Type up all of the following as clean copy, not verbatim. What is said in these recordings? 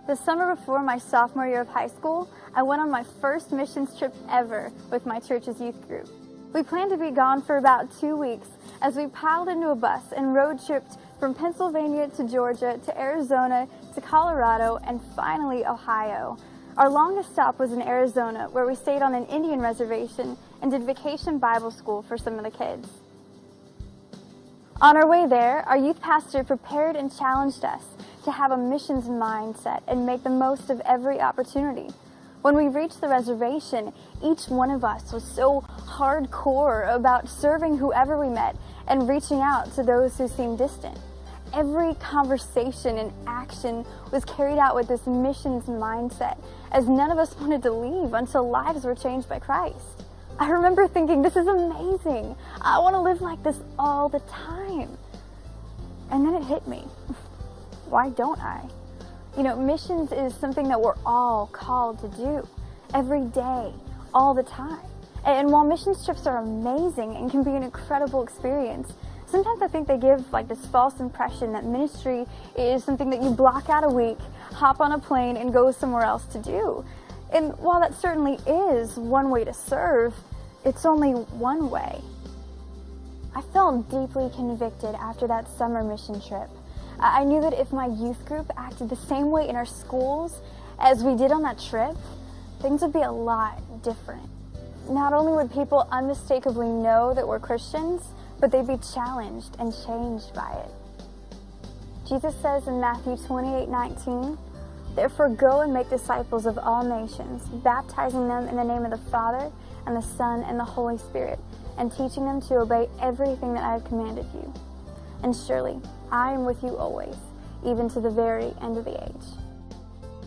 The summer before my sophomore year of high school, I went on my first missions trip ever with my church's youth group. We planned to be gone for about 2 weeks as we piled into a bus and road tripped from Pennsylvania to Georgia to Arizona to Colorado and finally Ohio. Our longest stop was in Arizona, where we stayed on an Indian reservation and did vacation Bible school for some of the kids. On our way there, our youth pastor prepared and challenged us to have a missions mindset and make the most of every opportunity. When we reached the reservation, each one of us was so hardcore about serving whoever we met and reaching out to those who seemed distant. Every conversation and action was carried out with this missions mindset, as none of us wanted to leave until lives were changed by Christ. I remember thinking, this is amazing. I want to live like this all the time. And then it hit me. Why don't I? You know, missions is something that we're all called to do every day, all the time. And while missions trips are amazing and can be an incredible experience, sometimes I think they give like this false impression that ministry is something that you block out a week, hop on a plane, and go somewhere else to do. And while that certainly is one way to serve, it's only one way. I felt deeply convicted after that summer mission trip. I knew that if my youth group acted the same way in our schools as we did on that trip, things would be a lot different. Not only would people unmistakably know that we're Christians, but they'd be challenged and changed by it. Jesus says in Matthew 28:19, "Therefore go and make disciples of all nations, baptizing them in the name of the Father and the Son and the Holy Spirit, and teaching them to obey everything that I have commanded you. And surely I am with you always, even to the very end of the age."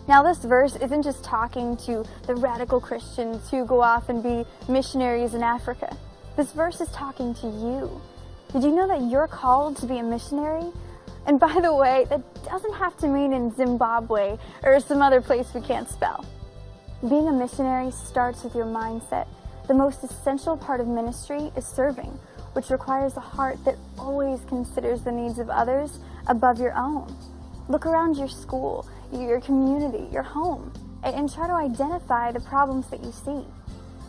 Now this verse isn't just talking to the radical Christians who go off and be missionaries in Africa. This verse is talking to you. Did you know that you're called to be a missionary? And by the way, that doesn't have to mean in Zimbabwe or some other place we can't spell. Being a missionary starts with your mindset. The most essential part of ministry is serving, which requires a heart that always considers the needs of others above your own. Look around your school, your community, your home, and try to identify the problems that you see.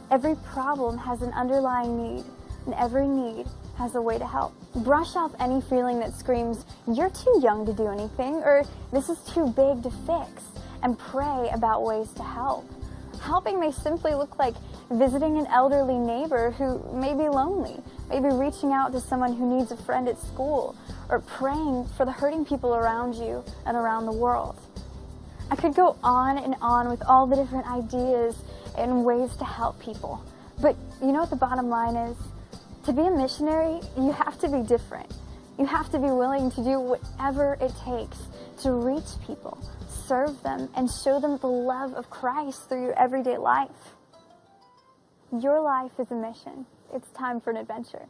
Every problem has an underlying need, and every need has a way to help. Brush off any feeling that screams, "You're too young to do anything," or "This is too big to fix," and pray about ways to help. Helping may simply look like visiting an elderly neighbor who may be lonely, maybe reaching out to someone who needs a friend at school, or praying for the hurting people around you and around the world. I could go on and on with all the different ideas and ways to help people. But you know what the bottom line is? To be a missionary, you have to be different. You have to be willing to do whatever it takes to reach people, serve them, and show them the love of Christ through your everyday life. Your life is a mission. It's time for an adventure.